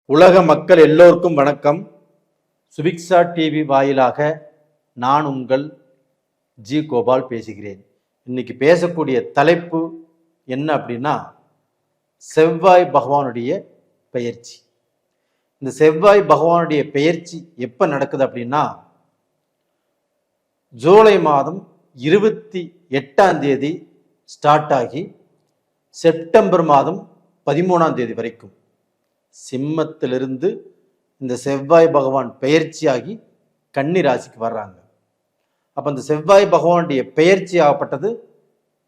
உலக மக்கள் எல்லோருக்கும் வணக்கம். சுபிக்ஷா டிவி வாயிலாக நான் உங்கள் ஜி கோபால் பேசுகிறேன். இன்னைக்கு பேசக்கூடிய தலைப்பு என்ன அப்படின்னா, செவ்வாய் பகவானுடைய பெயர்ச்சி. இந்த செவ்வாய் பகவானுடைய பெயர்ச்சி எப்ப நடக்குது அப்படின்னா, ஜூலை மாதம் 28 ஸ்டார்ட் ஆகி செப்டம்பர் மாதம் 13 வரைக்கும் சிம்மத்திலிருந்து இந்த செவ்வாய் பகவான் பெயர்ச்சியாகி கன்னி ராசிக்கு வர்றாங்க. அப்ப இந்த செவ்வாய் பகவானுடைய பெயர்ச்சி ஆகப்பட்டது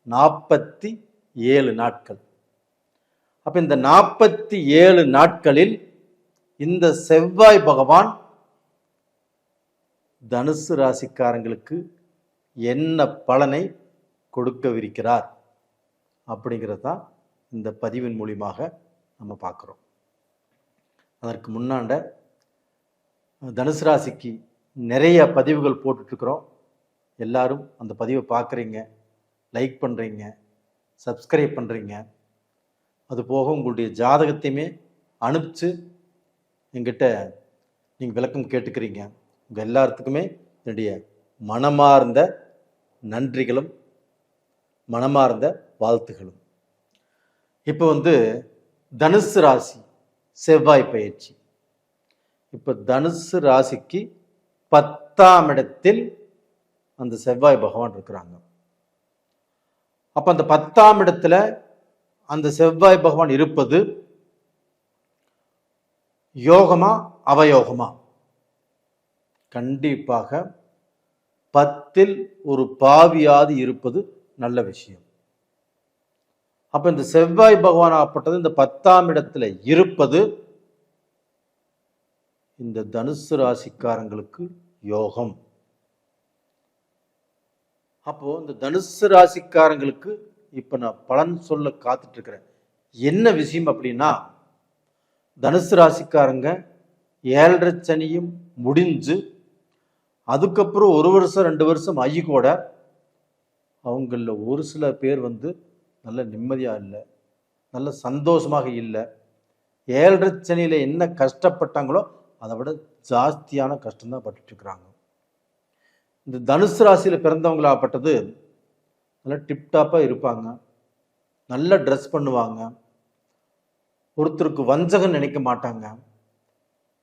47 நாட்கள். அப்ப இந்த 47 நாட்களில் இந்த செவ்வாய் பகவான் தனுசு ராசிக்காரங்களுக்கு என்ன பலனை கொடுக்கவிருக்கிறார் அப்படிங்கிறது தான் இந்த பதிவின் மூலியமாக நம்ம பார்க்குறோம். அதற்கு முன்னாண்ட தனுசு ராசிக்கு நிறைய பதிவுகள் போட்டுட்ருக்குறோம். எல்லாரும் அந்த பதிவை பார்க்குறீங்க, லைக் பண்ணுறீங்க, சப்ஸ்கிரைப் பண்ணுறீங்க. அது போக உங்களுடைய ஜாதகத்தையுமே அனுப்பிச்சு எங்கிட்ட நீங்கள் விளக்கம் கேட்டுக்கிறீங்க. உங்கள் எல்லாத்துக்குமே என்னுடைய மனமார்ந்த நன்றிகளும் மனமார்ந்த வாழ்த்துகளும். இப்போ தனுசு ராசி செவ்வாய் பயிற்சி. இப்போ தனுசு ராசிக்கு 10ஆம் இடத்தில் அந்த செவ்வாய் பகவான் இருக்கிறாங்க. அப்ப அந்த 10ஆம் இடத்துல அந்த செவ்வாய் பகவான் இருப்பது யோகமா அவயோகமா? கண்டிப்பாக 10ல் ஒரு பாவியாவது இருப்பது நல்ல விஷயம். அப்ப இந்த செவ்வாய் பகவான் ஆகப்பட்டது இந்த 10ஆம் இடத்துல இருப்பது இந்த தனுசு ராசிக்காரங்களுக்கு யோகம். அப்போ இந்த தனுசு ராசிக்காரங்களுக்கு இப்ப நான் பலன் சொல்ல காத்துட்டு இருக்கிறேன். என்ன விஷயம் அப்படின்னா, தனுசு ராசிக்காரங்க 7.5 சனியும் முடிஞ்சு அதுக்கப்புறம் 1 வருஷம் 2 வருஷம் ஆகி கூட அவங்கள ஒரு சில பேர் நல்ல நிம்மதியாக இல்லை, நல்ல சந்தோஷமாக இல்லை. 7.5 சனியில் என்ன கஷ்டப்பட்டாங்களோ அதை விட ஜாஸ்தியான கஷ்டம்தான் பட்டுட்டு இருக்கிறாங்க. இந்த தனுசு ராசியில் பிறந்தவங்களாகப்பட்டது நல்லா டிப்டாப்பாக இருப்பாங்க, நல்ல ட்ரெஸ் பண்ணுவாங்க, ஒருத்தருக்கு வஞ்சகம் நினைக்க மாட்டாங்க,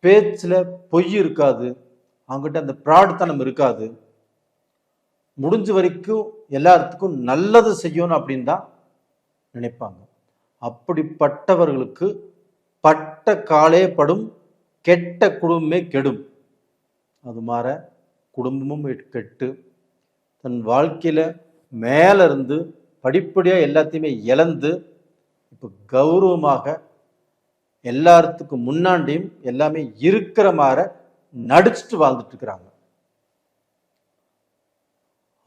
பேச்சில் பொய் இருக்காது, அவங்ககிட்ட அந்த பிராடுத்தனம் இருக்காது, முடிஞ்ச வரைக்கும் எல்லாத்துக்கும் நல்லது செய்யணும் அப்படின்னு தான் நினைப்பாங்க. அப்படிப்பட்டவர்களுக்கு பட்ட காலே படும், கெட்ட குடும்பமே கெடும். அது மாற குடும்பமும் கெட்டு தன் வாழ்க்கையில மேல இருந்து படிப்படியா எல்லாத்தையுமே இழந்து இப்போ கௌரவமாக எல்லாத்துக்கும் முன்னாண்டியும் எல்லாமே இருக்கிற மாதிரி நடிச்சுட்டு வாழ்ந்துட்டு இருக்கிறாங்க.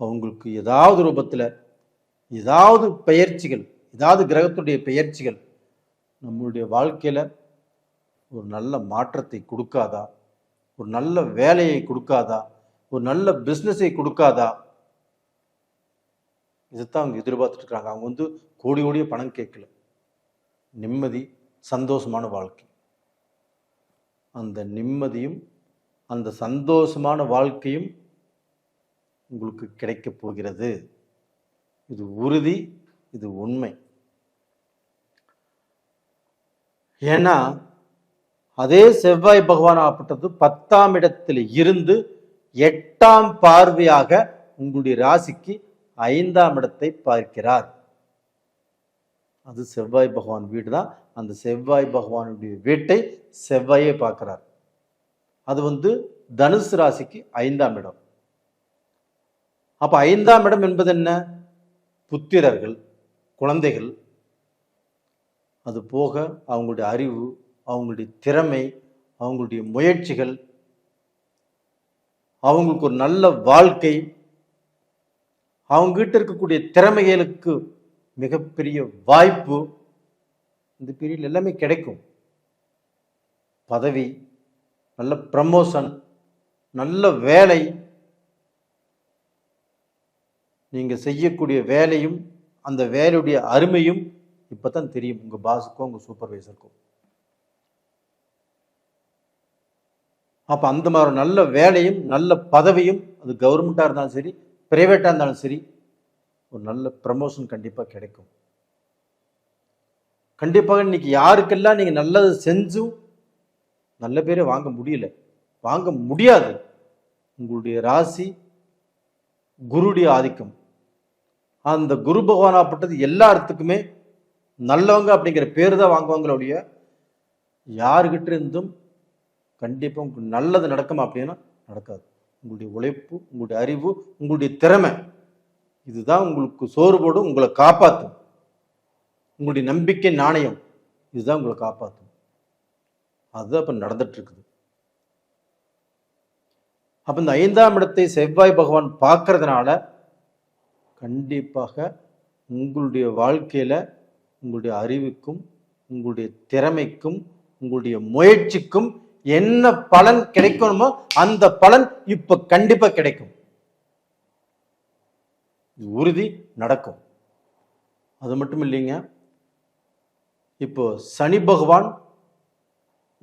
அவங்களுக்கு ஏதாவது ரூபத்துல ஏதாவது பெயர்ச்சிகள், ஏதாவது கிரகத்துடைய பெயர்ச்சிகள் நம்மளுடைய வாழ்க்கையில ஒரு நல்ல மாற்றத்தை கொடுக்காதா, ஒரு நல்ல வேலையை கொடுக்காதா, ஒரு நல்ல பிஸ்னஸை கொடுக்காதா? இதைத்தான் அவங்க எதிர்பார்த்துட்டு இருக்காங்க. அவங்க கோடி கோடிய பணம் கேட்கல, நிம்மதி, சந்தோஷமான வாழ்க்கை. அந்த நிம்மதியும் அந்த சந்தோஷமான வாழ்க்கையும் உங்களுக்கு கிடைக்க போகிறது. இது உறுதி, இது உண்மை. ஏன்னா அதே செவ்வாய் பகவான் ஆகப்பட்டது 10ஆம் இடத்தில் இருந்து 8ஆம் பார்வையாக உங்களுடைய ராசிக்கு 5ஆம் இடத்தை பார்க்கிறார். அது செவ்வாய் பகவான் வீடு தான். அந்த செவ்வாய் பகவானுடைய வீட்டை செவ்வாயே பார்க்கிறார். அது தனுசு ராசிக்கு 5ஆம் இடம். அப்ப 5ஆம் இடம் என்பது என்ன? புத்திரர்கள், குழந்தைகள், அது போக அவங்களுடைய அறிவு, அவங்களுடைய திறமை, அவங்களுடைய முயற்சிகள், அவங்களுக்கு ஒரு நல்ல வாழ்க்கை, அவங்க கிட்ட இருக்கக்கூடிய திறமைகளுக்கு மிகப்பெரிய வாய்ப்பு இந்த பீரியட் எல்லாமே கிடைக்கும். பதவி, நல்ல ப்ரமோஷன், நல்ல வேலை, நீங்க செய்யக்கூடிய வேலையும் அந்த வேலையுடைய அருமையும் இப்பதான் தெரியும் உங்க பாஸுக்கும் உங்க சூப்பர்வைசருக்கும். அப்போ அந்த மாதிரி நல்ல வேலையும் நல்ல பதவியும், அது கவர்மெண்ட்டாக இருந்தாலும் சரி பிரைவேட்டாக இருந்தாலும் சரி, ஒரு நல்ல ப்ரமோஷன் கண்டிப்பாக கிடைக்கும். கண்டிப்பாக இன்னைக்கு யாருக்கெல்லாம் நீங்கள் நல்லது செஞ்சும் நல்ல பேரை வாங்க முடியல, வாங்க முடியாது, உங்களுடைய ராசி குருடைய ஆதிக்கம். அந்த குரு பகவானாப்பட்டது எல்லா இடத்துக்குமே நல்லவங்க அப்படிங்கிற பேர் தான் வாங்குவாங்களுடைய, யாருக்கிட்ட இருந்தும் கண்டிப்பாக உங்களுக்கு நல்லது நடக்குமா அப்படின்னா நடக்காது. உங்களுடைய உழைப்பு, உங்களுடைய அறிவு, உங்களுடைய திறமை, இதுதான் உங்களுக்கு சோறு போடும், உங்களை காப்பாற்றும். உங்களுடைய நம்பிக்கை நாணயம் இதுதான் உங்களை காப்பாற்றும். அதுதான் இப்போ நடந்துட்டு இருக்குது. அப்போ இந்த 5ஆம் இடத்தை செவ்வாய் பகவான் பார்க்கறதுனால கண்டிப்பாக உங்களுடைய வாழ்க்கையில உங்களுடைய அறிவுக்கும், உங்களுடைய திறமைக்கும், உங்களுடைய முயற்சிக்கும் என்ன பலன் கிடைக்கணுமோ அந்த பலன் இப்ப கண்டிப்பா கிடைக்கும். உறுதி நடக்கும். அது மட்டும் இல்லைங்க, இப்போ சனி பகவான்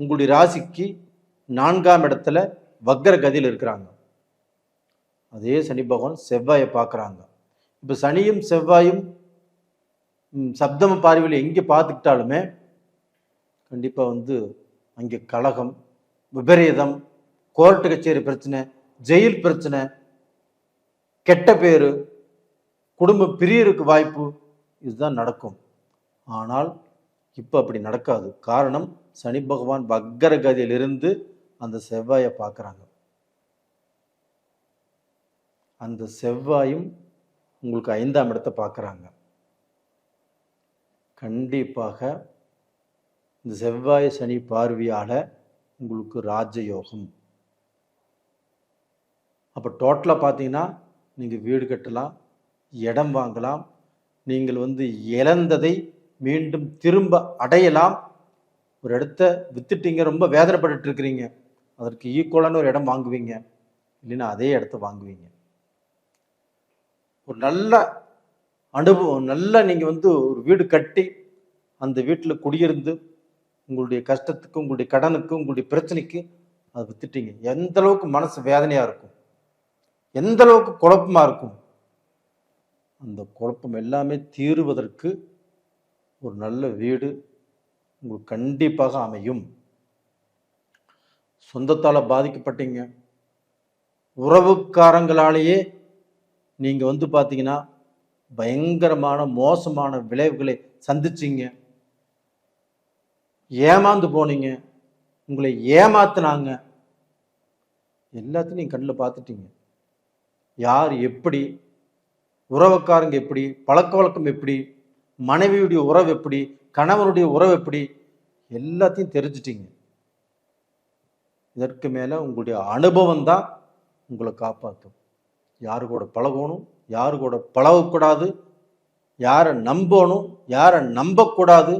உங்களுடைய ராசிக்கு 4ஆம் இடத்துல வக்ர கதியில் இருக்கிறாங்க. அதே சனி பகவான் செவ்வாயை பார்க்குறாங்க. இப்போ சனியும் செவ்வாயும் சப்தம பார்வையில் எங்கே பார்த்துக்கிட்டாலுமே கண்டிப்பாக அங்கே கலகம், விபரீதம், கோர்ட்டு கச்சேரி பிரச்சனை, ஜெயில் பிரச்சனை, கெட்ட பேரு, குடும்ப பிரியருக்கு வாய்ப்பு, இதுதான் நடக்கும். ஆனால் இப்போ அப்படி நடக்காது. காரணம், சனி பகவான் வக்ர கதியிலிருந்து அந்த செவ்வாயை பார்க்குறாங்க. அந்த செவ்வாயும் உங்களுக்கு 5ஆம் இடத்தை பார்க்குறாங்க. கண்டிப்பாக இந்த செவ்வாய் சனி பார்வையால் உங்களுக்கு ராஜயோகம். அப்போ டோட்டலாக பார்த்தீங்கன்னா நீங்கள் வீடு கட்டலாம், இடம் வாங்கலாம், நீங்கள் இழந்ததை மீண்டும் திரும்ப அடையலாம். ஒரு இடத்த வித்துட்டீங்க, ரொம்ப வேதனைப்பட்டு இருக்கிறீங்க, அதற்கு ஈக்குவலான ஒரு இடம் வாங்குவீங்க, இல்லைன்னா அதே இடத்த வாங்குவீங்க. ஒரு நல்ல அனுபவம், நல்ல நீங்கள் ஒரு வீடு கட்டி அந்த வீட்டில் குடியிருந்து உங்களுடைய கஷ்டத்துக்கு, உங்களுடைய கடனுக்கு, உங்களுடைய பிரச்சனைக்கு அதை வித்துட்டீங்க. எந்த அளவுக்கு மனசு வேதனையாக இருக்கும், எந்த அளவுக்கு குழப்பமாக இருக்கும், அந்த குழப்பம் எல்லாமே தீருவதற்கு ஒரு நல்ல வீடு உங்களுக்கு கண்டிப்பாக அமையும். சொந்தத்தால் பாதிக்கப்பட்டீங்க, உறவுக்காரங்களாலேயே நீங்கள் பார்த்தீங்கன்னா பயங்கரமான மோசமான விளைவுகளை சந்திச்சிங்க, ஏமாந்து போனீங்க, உங்களை ஏமாத்தினாங்க, எல்லாத்தையும் நீங்கள் கண்ணில் பார்த்துட்டீங்க. யார் எப்படி, உறவுக்காரங்க எப்படி, பழக்க வழக்கம் எப்படி, மனைவியுடைய உறவு எப்படி, கணவனுடைய உறவு எப்படி, எல்லாத்தையும் தெரிஞ்சிட்டீங்க. இதற்கு மேலே உங்களுடைய அனுபவம் தான் உங்களை காப்பாற்றும். யாரு கூட பழகணும், யாரு கூட பழகக்கூடாது, யாரை நம்பணும், யாரை நம்பக்கூடாது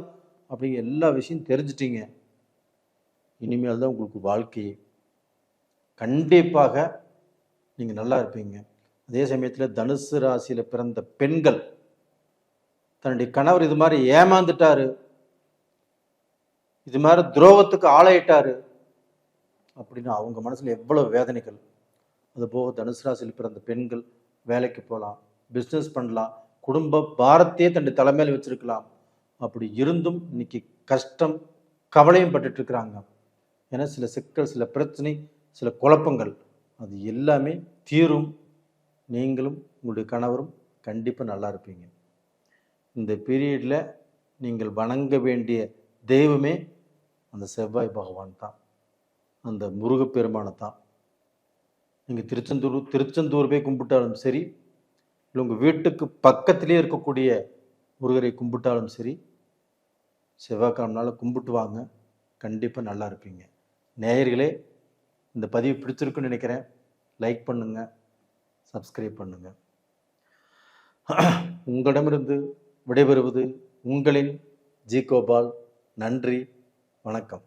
அப்படிங்கிற எல்லா விஷயம் தெரிஞ்சிட்டீங்க. இனிமேல் தான் உங்களுக்கு வாழ்க்கையை கண்டிப்பாக நீங்கள் நல்லா இருப்பீங்க. அதே சமயத்தில் தனுசு ராசியில் பிறந்த பெண்கள் தன்னுடைய கணவர் இது மாதிரி ஏமாந்துட்டாரு, இது மாதிரி துரோகத்துக்கு ஆளாயிட்டாரு அப்படின்னு அவங்க மனசில் எவ்வளவு வேதனைகள். அதுபோக தனுசு ராசியில் பிறந்த பெண்கள் வேலைக்கு போகலாம், பிஸ்னஸ் பண்ணலாம், குடும்ப பாரத்தையே தன்னுடைய தலைமையில் வச்சிருக்கலாம். அப்படி இருந்தும் இன்னைக்கு கஷ்டம், கவலையும் பட்டுட்டு இருக்கிறாங்க. ஏன்னா சில சிக்கல், சில பிரச்சனை, சில குழப்பங்கள், அது எல்லாமே தீரும். நீங்களும் உங்களுடைய கணவரும் கண்டிப்பாக நல்லா இருப்பீங்க. இந்த பீரியடில் நீங்கள் வணங்க வேண்டிய தெய்வமே அந்த செவ்வாய் பகவான் தான், அந்த முருகப்பெருமானை தான். நீங்கள் திருச்செந்தூர் போய் கும்பிட்டாலும் சரி, இல்லை உங்கள் வீட்டுக்கு பக்கத்திலே இருக்கக்கூடிய முருகரை கும்பிட்டாலும் சரி, செவ்வாய்க்கிழமை கும்பிட்டு வாங்க, கண்டிப்பாக நல்லா இருப்பீங்க. நேயர்களே, இந்த பதிவு பிடிச்சிருக்குன்னு நினைக்கிறேன். லைக் பண்ணுங்கள், சப்ஸ்கிரைப் பண்ணுங்கள். உங்களிடமிருந்து விடைபெறுவது உங்களின் ஜி கோபால். நன்றி, வணக்கம்.